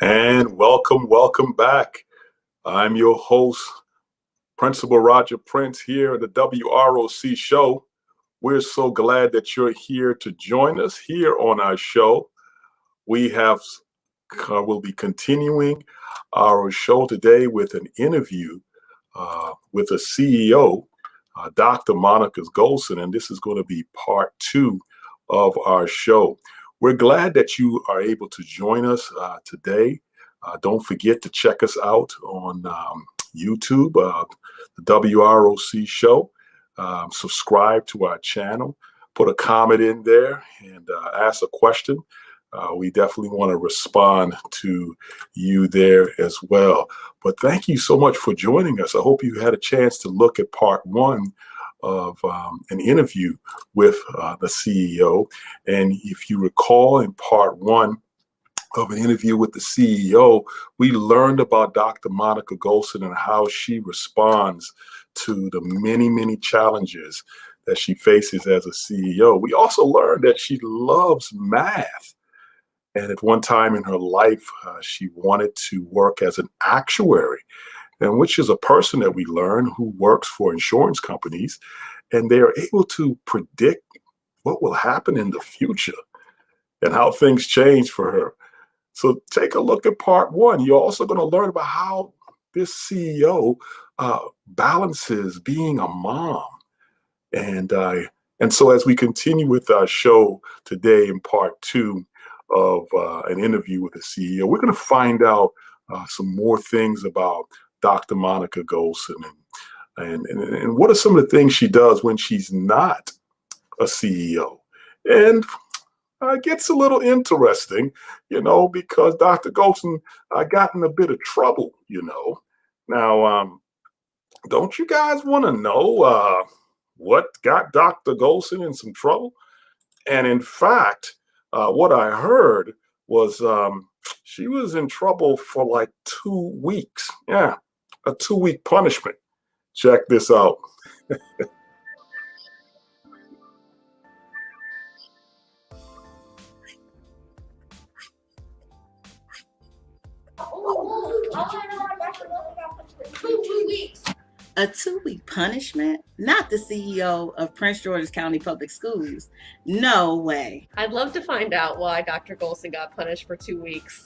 And welcome back. I'm your host, Principal Roger Prince, here at the WROC show. We're so glad that you're here to join us here on our show. We'll be continuing our show today with an interview with a CEO, Dr. Monica Golson, and this is going to be part 2 of our show. We're glad that you are able to join us today. Don't forget to check us out on YouTube, the WROC show. Subscribe to our channel, put a comment in there, and ask a question. We definitely want to respond to you there as well. But thank you so much for joining us. I hope you had a chance to look at part 1 of an interview with the CEO. And if you recall, in part 1 of an interview with the CEO, we learned about Dr. Monica Golson and how she responds to the many, many challenges that she faces as a CEO. We also learned that she loves math. And at one time in her life, she wanted to work as an actuary, and which is a person that we learn who works for insurance companies, and they are able to predict what will happen in the future and how things change for her. So take a look at part 1. You're also going to learn about how this CEO balances being a mom. And so as we continue with our show today in part 2 of an interview with the CEO, we're going to find out some more things about Dr. Monica Golson and what are some of the things she does when she's not a CEO. And it gets a little interesting, because Dr. Golson got in a bit of trouble, Now, don't you guys want to know what got Dr. Golson in some trouble? And in fact, what I heard was she was in trouble for like 2 weeks. Yeah, a 2-week punishment. Check this out. A 2-week punishment? Not the CEO of Prince George's County Public Schools. No way. I'd love to find out why Dr. Golson got punished for 2 weeks.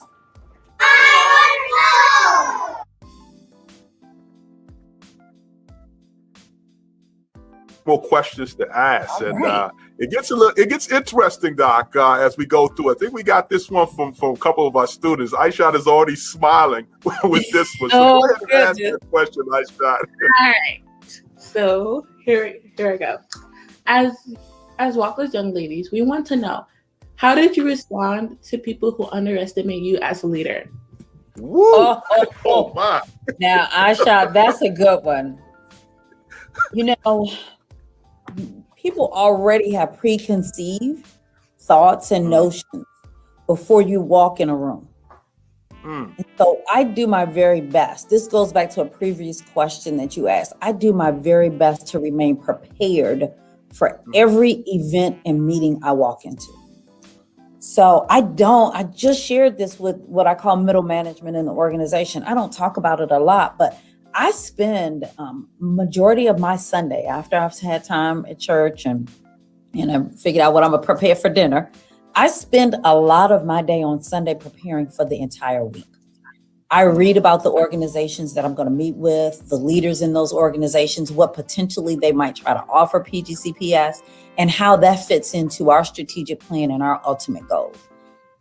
More questions to ask, and it gets interesting, Doc, as we go through. I think we got this one from a couple of our students. Aishat is already smiling with this one. So go ahead and ask that question, Aishat. All right. So here I go. As Walker's young ladies, we want to know, how did you respond to people who underestimate you as a leader? Woo! Oh my! Now, Aisha, that's a good one. People already have preconceived thoughts and notions before you walk in a room. And so I do my very best. This goes back to a previous question that you asked. I do my very best to remain prepared for every event and meeting I walk into. So I just shared this with what I call middle management in the organization. I don't talk about it a lot, but I spend majority of my Sunday after I've had time at church and I figured out what I'm gonna prepare for dinner. I spend a lot of my day on Sunday preparing for the entire week. I read about the organizations that I'm going to meet with, the leaders in those organizations, what potentially they might try to offer PGCPS, and how that fits into our strategic plan and our ultimate goals.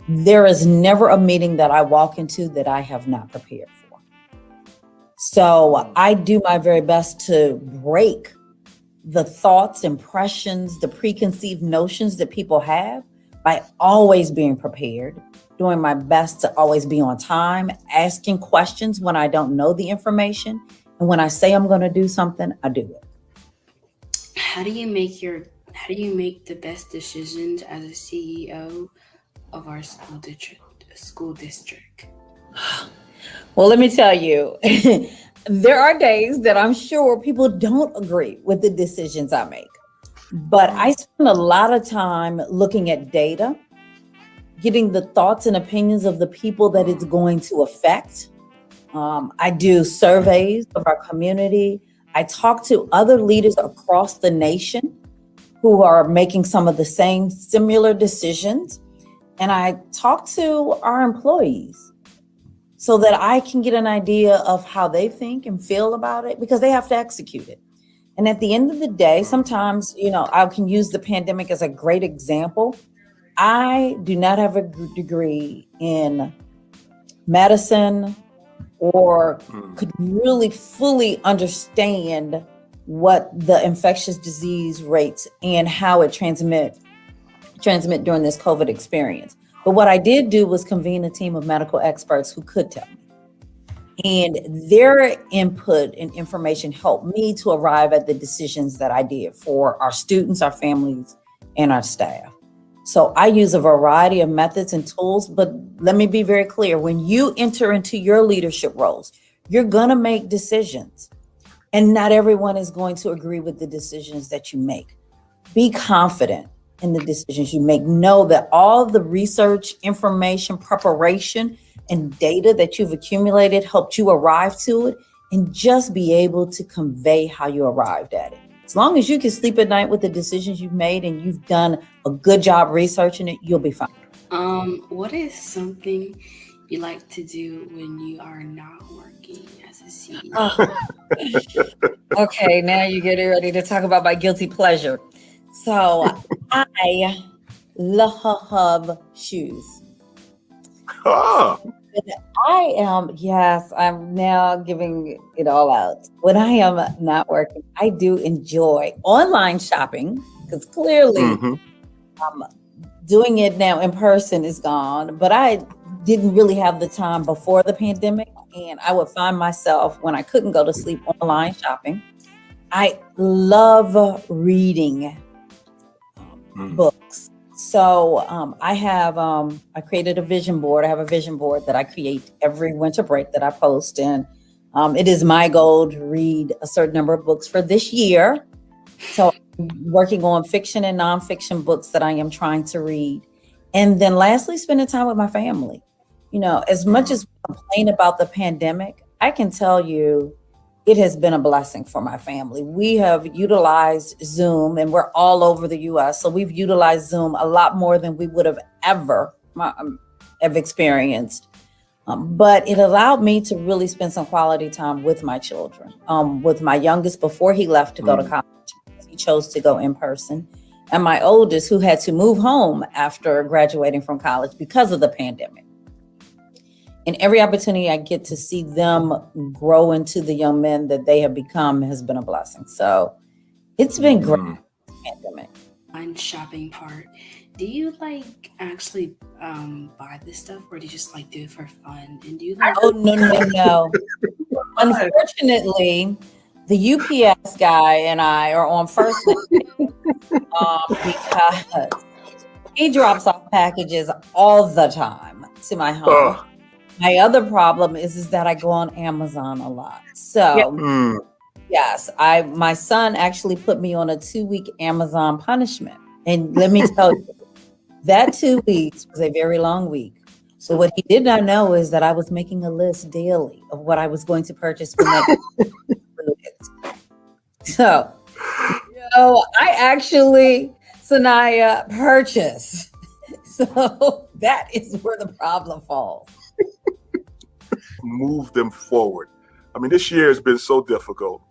There is never a meeting that I walk into that I have not prepared for. So I do my very best to break the thoughts, impressions, the preconceived notions that people have by always being prepared, doing my best to always be on time, asking questions when I don't know the information. And when I say I'm going to do something, I do it. How do you make the best decisions as a CEO of our school district? Well, let me tell you, there are days that I'm sure people don't agree with the decisions I make. But I spend a lot of time looking at data getting the thoughts and opinions of the people that it's going to affect. I do surveys of our community. I talk to other leaders across the nation who are making some of the same similar decisions. And I talk to our employees so that I can get an idea of how they think and feel about it, because they have to execute it. And at the end of the day, sometimes, I can use the pandemic as a great example. I do not have a degree in medicine or could really fully understand what the infectious disease rates and how it transmit during this COVID experience. But what I did do was convene a team of medical experts who could tell me. And their input and information helped me to arrive at the decisions that I did for our students, our families, and our staff. So I use a variety of methods and tools, but let me be very clear. When you enter into your leadership roles, you're going to make decisions, and not everyone is going to agree with the decisions that you make. Be confident in the decisions you make. Know that all the research, information, preparation, and data that you've accumulated helped you arrive to it, and just be able to convey how you arrived at it. As long as you can sleep at night with the decisions you've made and you've done a good job researching it, you'll be fine. What is something you like to do when you are not working as a CEO? Okay, now you get ready to talk about my guilty pleasure. So I love shoes. I'm now giving it all out. When I am not working, I do enjoy online shopping, because clearly doing it now in person is gone. But I didn't really have the time before the pandemic, and I would find myself, when I couldn't go to sleep, online shopping. I love reading books. So I created a vision board. I have a vision board that I create every winter break that I post. And it is my goal to read a certain number of books for this year. So I'm working on fiction and nonfiction books that I am trying to read. And then lastly, spending time with my family. As much as we complain about the pandemic, I can tell you it has been a blessing for my family. We have utilized Zoom, and we're all over the US. So we've utilized Zoom a lot more than we would have ever have experienced. But it allowed me to really spend some quality time with my children. With my youngest, before he left to go to college, he chose to go in person. And my oldest, who had to move home after graduating from college because of the pandemic. And every opportunity I get to see them grow into the young men that they have become has been a blessing. So it's been great. Pandemic. On shopping part, do you actually buy this stuff, or do you just do it for fun? And do you Oh, no. Unfortunately, the UPS guy and I are on first name because he drops off packages all the time to my home. My other problem is that I go on Amazon a lot. So yes, my son actually put me on a 2-week Amazon punishment. And let me tell you, that 2 weeks was a very long week. So what he did not know is that I was making a list daily of what I was going to purchase for next week. So, I actually, Sanaya, purchase. So that is where the problem falls. Move them forward. I mean, this year has been so difficult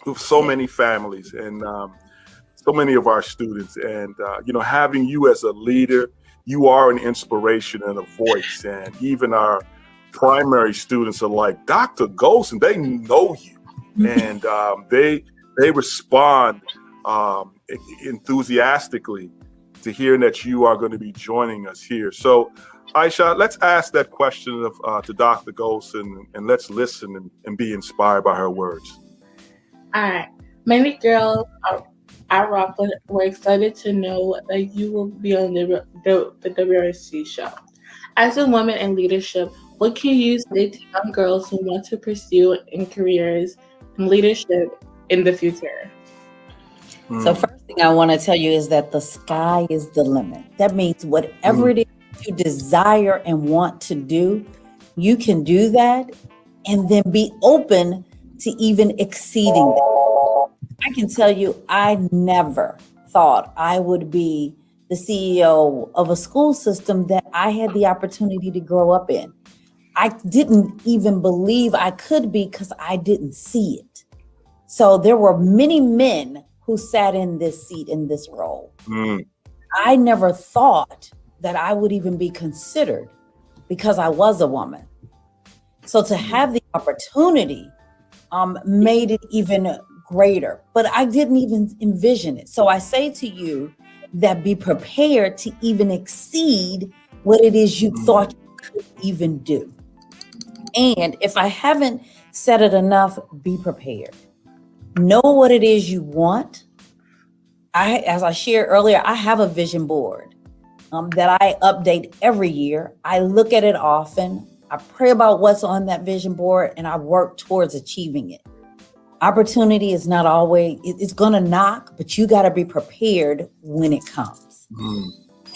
with so many families and so many of our students. And, having you as a leader, you are an inspiration and a voice. And even our primary students are like, Dr. Golson, they know you. And they respond enthusiastically to hearing that you are going to be joining us here. So, Aisha, let's ask that question to Dr. Golson, and let's listen and be inspired by her words. All right. Many girls at WROC were excited to know that you will be on the WROC show. As a woman in leadership, what can you say to young girls who want to pursue in careers in leadership in the future? So first thing I want to tell you is that the sky is the limit. That means whatever it is you desire and want to do, you can do that and then be open to even exceeding that. I can tell you, I never thought I would be the CEO of a school system that I had the opportunity to grow up in. I didn't even believe I could be because I didn't see it. So there were many men who sat in this seat, in this role. I never thought that I would even be considered because I was a woman. So to have the opportunity made it even greater, but I didn't even envision it. So I say to you that be prepared to even exceed what it is you thought you could even do. And if I haven't said it enough, be prepared. Know what it is you want. As I shared earlier, I have a vision board that I update every year. I look at it often. I pray about what's on that vision board and I work towards achieving it. Opportunity is not always, it's going to knock, but you got to be prepared when it comes.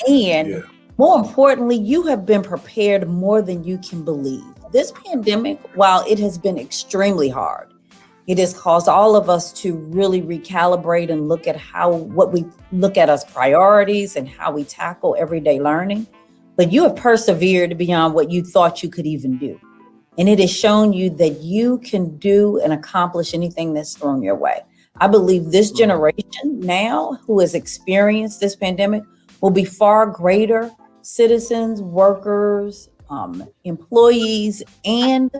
And more importantly, you have been prepared more than you can believe. This pandemic, while it has been extremely hard, it has caused all of us to really recalibrate and look at what we look at as priorities and how we tackle everyday learning. But you have persevered beyond what you thought you could even do. And it has shown you that you can do and accomplish anything that's thrown your way. I believe this generation now who has experienced this pandemic will be far greater citizens, workers, employees, and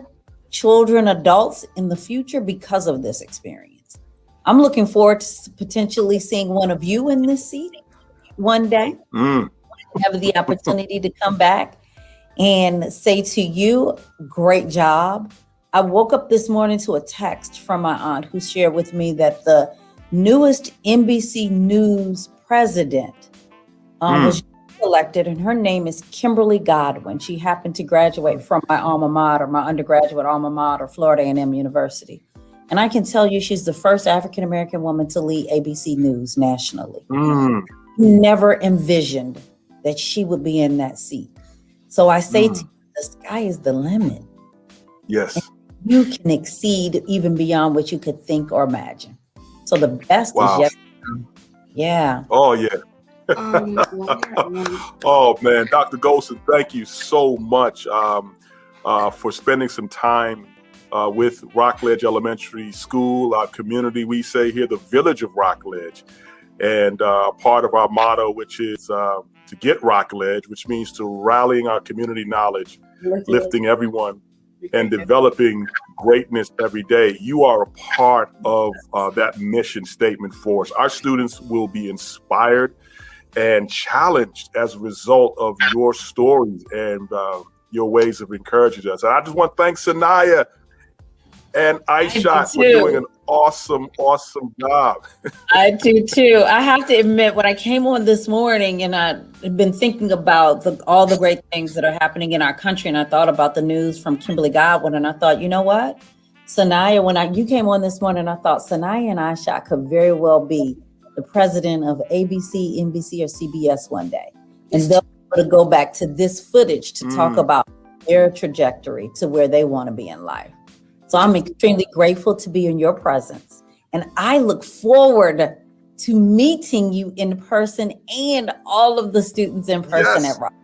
children, adults in the future because of this experience. I'm looking forward to potentially seeing one of you in this seat one day. Have the opportunity to come back and say to you, great job. I woke up this morning to a text from my aunt who shared with me that the newest NBC News president was elected, and her name is Kimberly Godwin. She happened to graduate from my alma mater, my undergraduate alma mater, Florida A&M University. And I can tell you she's the first African-American woman to lead ABC News nationally. Never envisioned that she would be in that seat. So I say to you, the sky is the limit. Yes. And you can exceed even beyond what you could think or imagine. So the best is yet to come. Yeah. Oh, yeah. Oh, man. Dr. Golson, thank you so much for spending some time with Rockledge Elementary School, our community, we say here, the village of Rockledge. And part of our motto, which is to get Rockledge, which means to rallying our community knowledge, lifting everyone, and developing greatness every day. You are a part of that mission statement for us. Our students will be inspired and challenged as a result of your stories and your ways of encouraging us. And I just want to thank Sanaya and Aisha for doing an awesome job. I do too. I have to admit, when I came on this morning and I've been thinking about all the great things that are happening in our country, and I thought about the news from Kimberly Godwin, and I thought, you know what? Sanaya, when you came on this morning, I thought Sanaya and Aisha could very well be the president of ABC, NBC, or CBS one day. And they'll be able to go back to this footage to talk about their trajectory to where they want to be in life. So I'm extremely grateful to be in your presence. And I look forward to meeting you in person and all of the students in person at Rock.